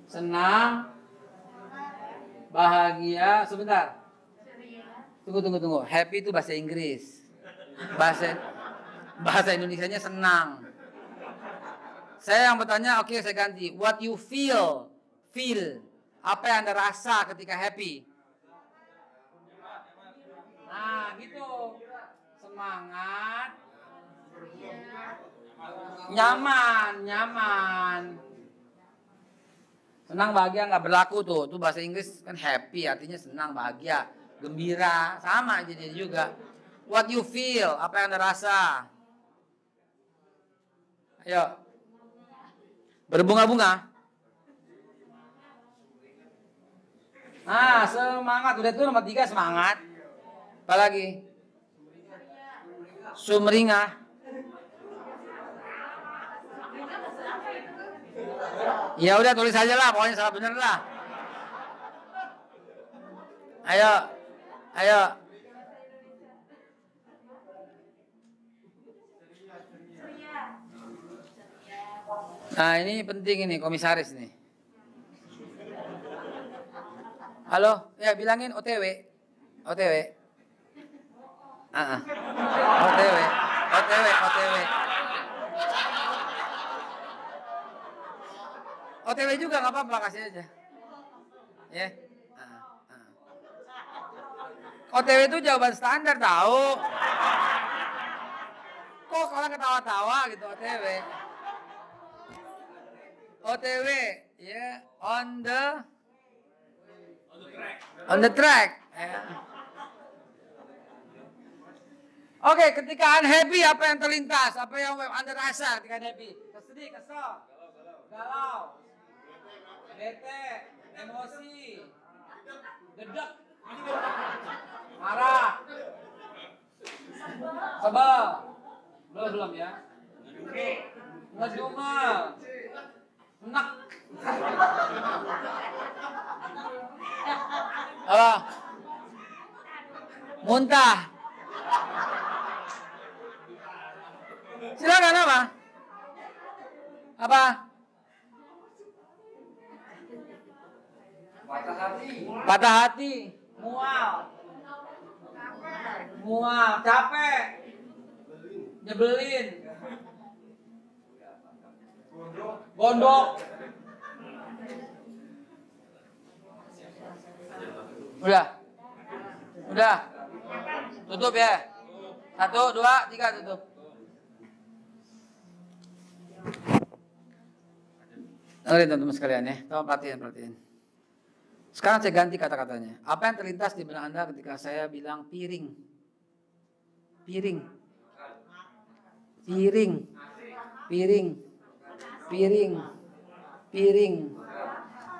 Senang. Bahagia, sebentar. Tunggu. Happy itu bahasa Inggris. Bahasa Indonesianya senang. Saya yang bertanya, oke, saya ganti. What you feel? Feel. Apa yang Anda rasa ketika happy? Nah, gitu. Semangat. Nyaman. Senang, bahagia nggak berlaku tuh. Itu bahasa Inggris kan happy, artinya senang, bahagia, gembira, sama jadi juga. What you feel? Apa yang Anda rasa? Ayo. Berbunga-bunga. Semangat. Udah itu nomor 3 semangat. Apalagi? Sumringah. Ya udah tulis aja lah, pokoknya salah bener lah. Ayo. Nah ini penting ini komisaris nih. Halo, ya bilangin OTW. OTW. OTW juga nggak apa-apa, kasih aja. Ya. OTW itu jawaban standar tahu. Kok kalau ketawa-tawa gitu OTW. OTW, ya, on the track. Ya. Oke, ketika unhappy apa yang terlintas? Apa yang Anda rasa ketika happy? Sedih, kesel, galau, bete, emosi, gedek, marah, sebel, belum ya? Ngedumel, enak, apa? Muntah. Silakan apa? Apa? Patah hati, mual, capek, nyebelin, gondok. Udah. Tutup ya. 1, 2, 3 tutup. Dengerin teman-teman sekalian ya, tolong perhatiin. Sekarang saya ganti kata-katanya. Apa yang terlintas di benak Anda ketika saya bilang piring?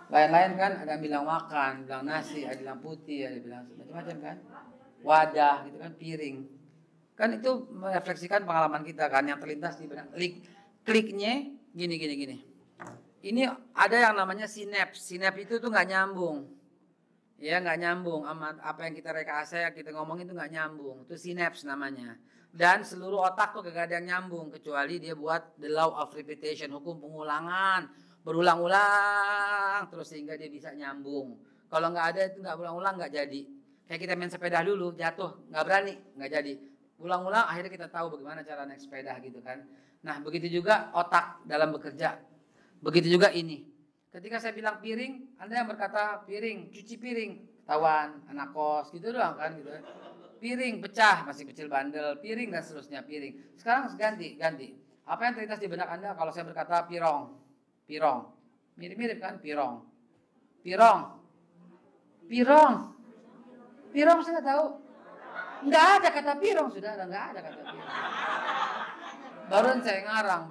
Lain-lain kan, ada yang bilang makan, bilang nasi, ada yang bilang putih, ada yang bilang macam-macam kan. Wadah gitu kan, piring. Kan itu merefleksikan pengalaman kita kan, yang terlintas di benak. Kliknya gini. Ini ada yang namanya sinaps. Sinaps itu tuh nggak nyambung. Ya nggak nyambung sama apa yang kita rekayasa, yang kita ngomong itu nggak nyambung. Itu sinaps namanya. Dan seluruh otak tuh gak ada yang nyambung kecuali dia buat the law of repetition, hukum pengulangan, berulang-ulang terus sehingga dia bisa nyambung. Kalau nggak ada itu nggak berulang-ulang nggak jadi. Kayak kita main sepeda dulu, jatuh nggak berani, nggak jadi. Ulang-ulang akhirnya kita tahu bagaimana cara naik sepeda gitu kan. Nah begitu juga otak dalam bekerja. Begitu juga ini. Ketika saya bilang piring, Anda yang berkata piring, cuci piring, tawan, anak kos gitu doang kan gitu. piring pecah, masih kecil bandel, piring dan seterusnya, piring. Sekarang ganti. Apa yang terlintas di benak Anda kalau saya berkata pirong? Mirip-mirip kan pirong. Pirong saya nggak tahu. Nggak ada kata pirong, saudara, nggak ada kata pirong. Barusan saya ngarang.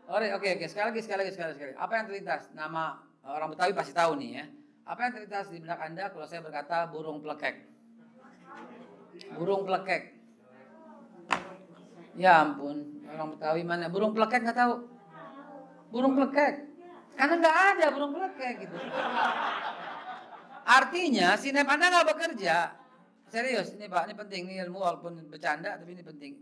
Oke. Sekali lagi. Apa yang terlintas? Nama orang Betawi pasti tahu nih ya. Apa yang terlintas di benak Anda kalau saya berkata burung plekek? Ya ampun, orang Betawi mana? Burung plekek nggak tahu? Burung plekek. Karena nggak ada burung plekek gitu. Artinya sinep Anda nggak bekerja. Serius, ini Pak, ini penting, ini ilmu walaupun bercanda tapi ini penting.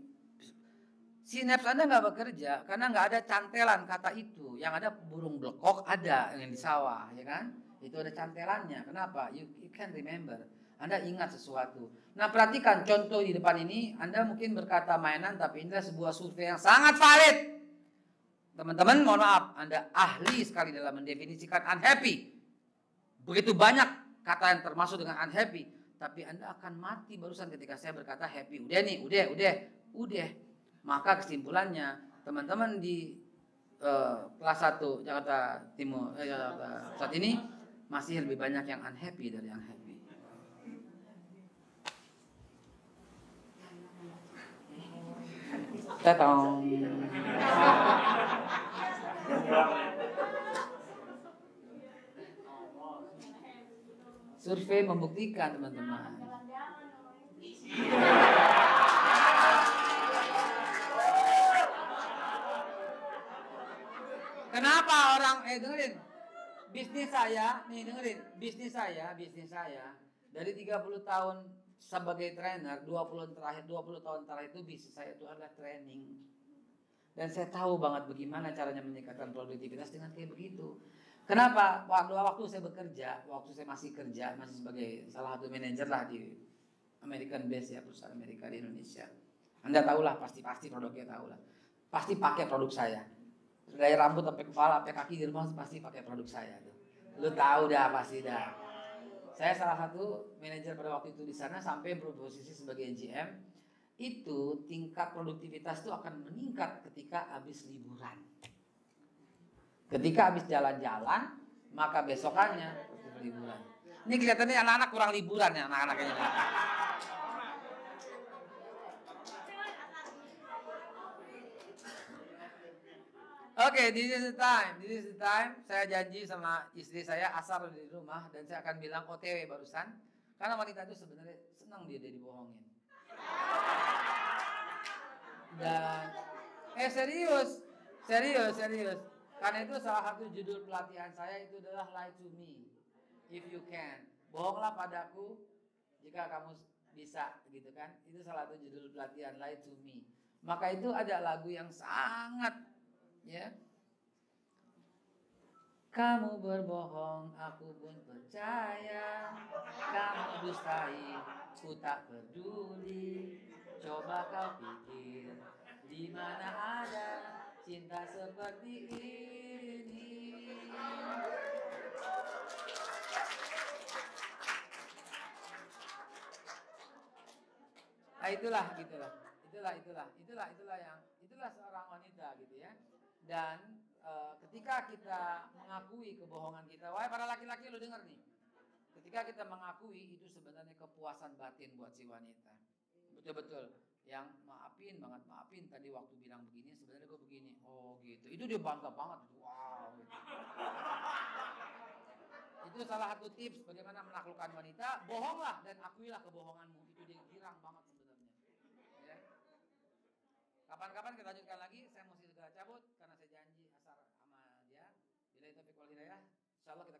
Sinaps Anda nggak bekerja karena nggak ada cantelan kata itu. Yang ada burung blekok ada yang di sawah, ya kan? Itu ada cantelannya. Kenapa? You can remember. Anda ingat sesuatu. Nah, perhatikan contoh di depan ini. Anda mungkin berkata mainan, tapi ini adalah sebuah survei yang sangat valid. Teman-teman, mohon maaf, Anda ahli sekali dalam mendefinisikan unhappy. Begitu banyak kata yang termasuk dengan unhappy. Tapi Anda akan mati barusan ketika saya berkata happy. Udah. Maka kesimpulannya, teman-teman di kelas 1 Jakarta Timur, Jakarta saat ini masih lebih banyak yang unhappy dari yang happy. Tatong. Survei membuktikan, teman-teman. Kenapa orang dengerin? Bisnis saya dari 30 tahun sebagai trainer, 20 tahun terakhir itu bisnis saya itu adalah training. Dan saya tahu banget bagaimana caranya meningkatkan produktivitas dengan kayak begitu. Kenapa? Waktu saya bekerja, waktu saya masih sebagai salah satu manajer lah di American Base ya, perusahaan Amerika di Indonesia. Anda tahulah pasti produknya tahulah. Pasti pakai produk saya. Dari rambut sampai kepala sampai kaki di rumah pasti pakai produk saya tuh. Lu tahu dah pasti dah. Saya salah satu manajer pada waktu itu di sana sampai berposisi sebagai GM. Itu tingkat produktivitas itu akan meningkat ketika habis liburan. Ketika habis jalan-jalan, maka besokannya liburan. Ini kelihatannya anak-anak kurang liburan ya anak-anak ini. Oke, this is the time. Saya janji sama istri saya asar di rumah dan saya akan bilang OTW barusan. Karena wanita itu sebenarnya senang dia dibohongin. Dan serius. Karena itu salah satu judul pelatihan saya itu adalah Lie to Me if you can. Bohonglah padaku jika kamu bisa, gitu kan. Itu salah satu judul pelatihan Lie to Me. Maka itu ada lagu yang sangat ya. Kamu berbohong, aku pun percaya. Kamu dustai, ku tak peduli. Coba kau pikir, di mana ada cinta seperti ini. Nah, itulah seorang wanita gitu ya. Dan ketika kita mengakui kebohongan kita, wahai para laki-laki lu dengar nih. Ketika kita mengakui itu sebenarnya kepuasan batin buat si wanita. Betul-betul. Yang maafin tadi waktu bilang begini sebenarnya gue begini. Oh gitu. Itu dia bangga banget. Wow. Gitu. Itu salah satu tips bagaimana menaklukkan wanita. Bohonglah dan akuilah kebohonganmu. Itu dia girang banget sebenarnya. Ya. Kapan-kapan kita lanjutkan lagi. Saya mesti segera cabut karena saya janji asar sama dia. Bila itu wal hidayah, insyaallah kita